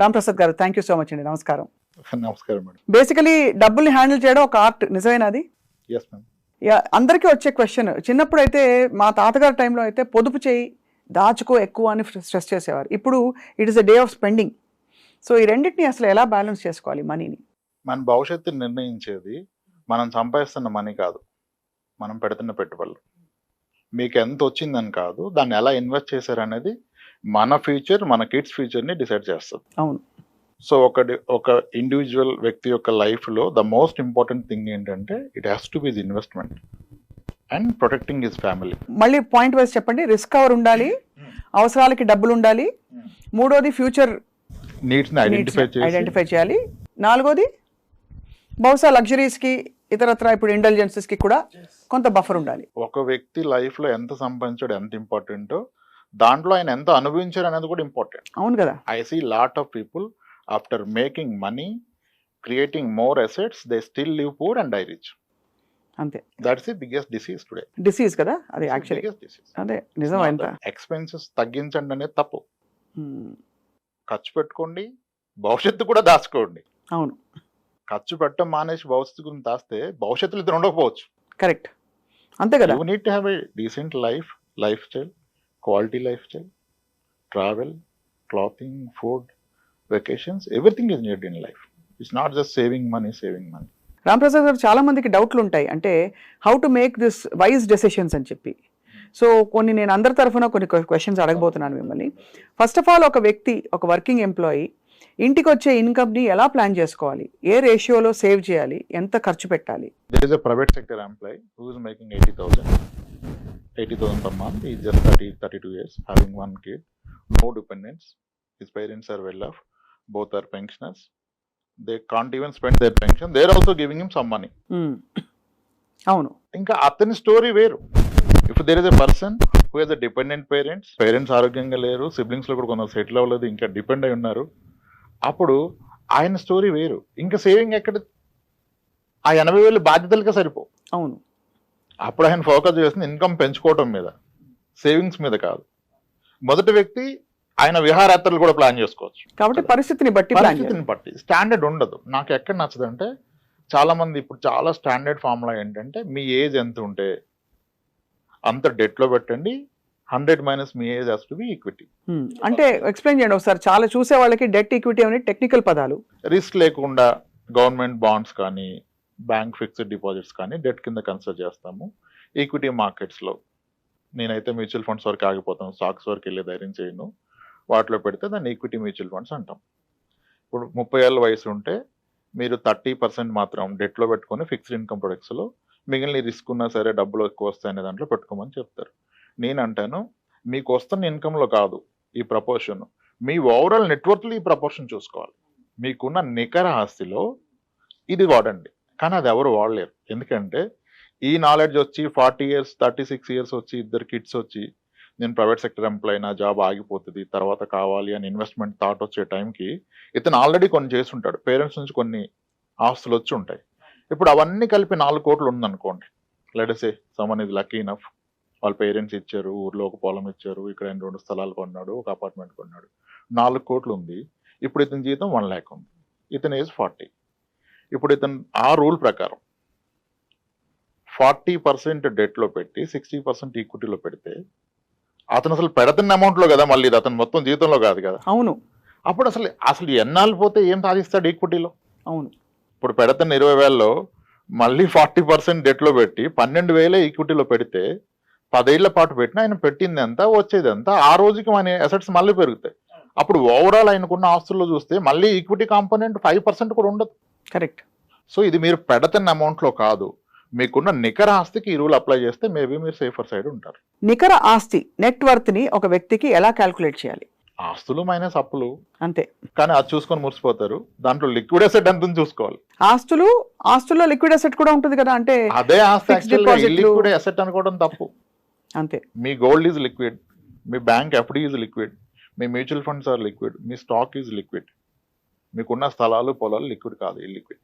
రాంప్రసాద్ గారు, thank you so much అండి. నమస్కారం. నమస్కారం మేడం. బేసికలీ డబ్బుల్ని హ్యాండిల్ చేయడం ఒక ఆర్ట్, నిజమేనా అది? Yes ma'am. అందరికీ వచ్చే క్వశ్చన్, చిన్నప్పుడు అయితే మా తాతగారి టైంలో అయితే పొదుపు చేయి దాచుకో ఎక్కువ అని స్ట్రెస్ చేసేవారు. ఇప్పుడు it is a day of spending. So ఈ రెండింటిని అసలు ఎలా బ్యాలెన్స్ చేసుకోవాలి మనీని? మన భవిష్యత్తుని నిర్ణయించేది మనం సంపాదిస్తున్న మనీ కాదు, మనం పెడుతున్న పెట్టుబడులు. మీకు ఎంత వచ్చిందని కాదు, దాన్ని ఎలా ఇన్వెస్ట్ చేశారనేది మన ఫ్యూచర్, మన కిడ్స్ ఫ్యూచర్ని డిసైడ్ చేస్తుంది. అవును. సో ఒక ఇండివిజువల్ వ్యక్తి యొక్క లైఫ్లో ద మోస్ట్ ఇంపార్టెంట్ థింగ్ ఏంటంటే it has to be investment and protecting his family. మళ్ళీ పాయింట్ వైజ్ చెప్పండి. రిస్క్ కవర్ ఉండాలి, అవసరాలకి డబ్బులు ఉండాలి, మూడోది ఫ్యూచర్ నీడ్స్ని ఐడెంటిఫై చేయాలి, నాలుగోది బహుశా లగ్జరీస్కి ఇతరత్ర ఇప్పుడు ఇంటెలిజెన్సెస్కి కూడా కొంత బఫర్ ఉండాలి. ఒక వ్యక్తి లైఫ్లో ఎంత సంపాదించాడు ఎంత ఇంపార్టెంటో, దాంట్లో ఆయన ఎంత అనుభవించారు అనేది కూడా ఇంపార్టెంట్. అవును కదా. I see lot of people after making money, creating more assets, they still live poor and die rich. అంతే. That's the biggest disease today. Disease కదా అది యాక్చువల్లీ. అదే నిజం. ఎంత ఎక్స్పెన్సెస్ తగ్గించండి అనేది తప్పు. ఖర్చు పెట్టుకోండి, భవిష్యత్తు కూడా దాచుకోండి. అవును. ఖర్చు పెట్టడం మానేసి భవిష్యత్తు గురించి దాస్తే భవిష్యత్తులో ఇద్దరు ఉండకపోవచ్చు. కరెక్ట్. అంతే కదా. You need to have a decent life style, quality life style, travel, clothing, food, vacations, everything is need in life. It's not just saving money. Ramprasad గారు, చాలా మందికి డౌట్లు ఉంటాయి, అంటే how to make this wise decisions అని చెప్పి. So కొన్ని నేను అందరి తరఫున కొన్ని క్వశ్చన్స్ అడగబోతున్నాను మిమ్మల్ని. ఫస్ట్ ఆఫ్ ఆల్, ఒక వ్యక్తి, ఒక వర్కింగ్ ఎంప్లాయీ ఇంటికి వచ్చే ఇన్కమ్ని ఎలా ప్లాన్ చేసుకోవాలి? ఏ రేషియోలో సేవ్ చేయాలి? ఎంత ఖర్చు పెట్టాలి? There is a private sector employee who is making 80,000 per month. He is just 32 years, having one kid, no dependents. His parents are well off. Both are pensioners. They can't even spend their pension. They are also giving him some money. అవును. ఇంకా అతని story వేరు. If there is a person who has a dependent parents ఆరోగ్యంగా లేరు, siblings లో కూడా కొంత settle అవ్వలేదు, ఇంకా డిపెండ్ అయి ఉన్నారు, అప్పుడు ఆయన స్టోరీ వేరు. ఇంకా సేవింగ్ ఎక్కడ? ఆ 80,000 బాధ్యతలుగా సరిపో. అవును. అప్పుడు ఆయన ఫోకస్ చేస్తుంది ఇన్కమ్ పెంచుకోవటం మీద, సేవింగ్స్ మీద కాదు. మొదటి వ్యక్తి ఆయన విహారయాత్రలు కూడా ప్లాన్ చేసుకోవచ్చు. కాబట్టి పరిస్థితిని బట్టి స్టాండర్డ్ ఉండదు. నాకు ఎక్కడ నచ్చదంటే, చాలా మంది ఇప్పుడు చాలా స్టాండర్డ్ ఫార్ములా ఏంటంటే, మీ ఏజ్ ఎంత ఉంటే అంత డెట్లో పెట్టండి, 100 minus me age has to be equity. అంటే ఎక్స్ప్లెయిన్ చేయండి ఒకసారి. చాలా చూసే వాళ్ళకి డెట్ ఈక్విటీ అనే టెక్నికల్ పదాలు. రిస్క్ లేకుండా గవర్నమెంట్ బాండ్స్ కానీ, బ్యాంక్ ఫిక్స్డ్ డిపాజిట్స్ కానీ డెట్ కింద కన్సిడర్ చేస్తాము. ఈక్విటీ మార్కెట్స్లో నేనైతే మ్యూచువల్ ఫండ్స్ వరకు ఆగిపోతాను, స్టాక్స్ వరకు వెళ్ళే ధైర్యం చేయను. వాటిలో పెడితే దాన్ని ఈక్విటీ మ్యూచువల్ ఫండ్స్ అంటాం. ఇప్పుడు 30 ఏళ్ళ వయసు ఉంటే మీరు 30% మాత్రం డెట్లో పెట్టుకొని ఫిక్స్డ్ ఇన్కమ్ ప్రొడక్ట్స్లో, మిగిలిన రిస్క్ ఉన్నా సరే డబ్బులు ఎక్కువ వస్తాయనే దాంట్లో పెట్టుకోమని చెప్తారు. నేను అంటాను, మీకు వస్తున్న ఇన్కంలో కాదు ఈ ప్రపోర్షన్, మీ ఓవరాల్ నెట్వర్క్లో ఈ ప్రపోర్షన్ చూసుకోవాలి. మీకున్న నికర ఆస్తిలో ఇది వాడండి. కానీ అది ఎవరు వాడలేరు. ఎందుకంటే ఈ నాలెడ్జ్ వచ్చి 40 ఇయర్స్ 36 ఇయర్స్ వచ్చి, 2 కిడ్స్ వచ్చి, నేను ప్రైవేట్ సెక్టర్ ఎంప్లాయీ, నా జాబ్ ఆగిపోతుంది, తర్వాత కావాలి అని ఇన్వెస్ట్మెంట్ థాట్ వచ్చే టైంకి ఇతను ఆల్రెడీ కొన్ని చేసి ఉంటాడు. పేరెంట్స్ నుంచి కొన్ని ఆస్తులు వచ్చి ఉంటాయి. ఇప్పుడు అవన్నీ కలిపి 4 కోట్లు ఉందనుకోండి. Let us say someone is lucky enough, వాళ్ళ పేరెంట్స్ ఇచ్చారు, ఊర్లో ఒక పొలం ఇచ్చారు, ఇక్కడ 2 స్థలాలు కొన్నాడు, ఒక అపార్ట్మెంట్ కొన్నాడు, 4 కోట్లు ఉంది. ఇప్పుడు ఇతని జీతం 1 lakh ఉంది, ఇతని ఏజ్ 40. ఇప్పుడు ఇతను ఆ రూల్ ప్రకారం 40% డెట్లో పెట్టి 60% ఈక్విటీలో పెడితే, అతను అసలు పెడుతున్న అమౌంట్లో కదా, మళ్ళీ ఇది అతను మొత్తం జీతంలో కాదు కదా. అవును. అప్పుడు అసలు ఎన్నాళ్ళు పోతే ఏం సాధిస్తాడు ఈక్విటీలో? అవును. ఇప్పుడు పెడుతున్న 20,000లో మళ్ళీ 40% డెట్లో పెట్టి 12,000 ఈక్విటీలో పెడితే, 10 ఏళ్ల పాటు పెట్టినా ఆయన పెట్టింది ఎంత, వచ్చేది ఎంత, ఆ రోజుకి మన అసెట్స్ మళ్ళీ పెరుగుతాయి. అప్పుడు ఓవరాల్ ఆయనకున్న ఆస్తుల్లో చూస్తే మళ్ళీ ఈక్విటీ కాంపోనెంట్ 5% కూడా ఉండదు. కరెక్ట్. సో ఇది మీరు పెడుతున్న అమౌంట్లో కాదు, మీకున్న నికర ఆస్తికి ఈ రూల్ అప్లై చేస్తే మేబీ మీరు సేఫర్ సైడ్ ఉంటారు. నికర ఆస్తి, నెట్ వర్త్ ని ఒక వ్యక్తికి ఎలా క్యాల్కులేట్ చేయాలి? ఆస్తులు మైనస్ అప్పులు అంతే. కానీ అది చూసుకొని మురిసిపోతారు. దాంట్లో లిక్విడ్ అసెట్ ఎంత చూసుకోవాలి. ఆస్తుల్లో లిక్విడ్ అసెట్ కూడా ఉంటుంది కదా. అంటే అదే ఆస్తి లిక్విడ్ అసెట్ అనుకోవడం తప్పు. అంతే. మీ గోల్డ్ ఈజ్ లిక్విడ్, మీ బ్యాంక్ ఎఫ్డి ఈజ్ లిక్విడ్, మీ మ్యూచువల్ ఫండ్స్ ఆర్ లిక్విడ్, మీ స్టాక్ ఈజ్ లిక్విడ్. మీకున్న స్థలాలు పొలాలు లిక్విడ్ కాదు, ఇల్లిక్విడ్.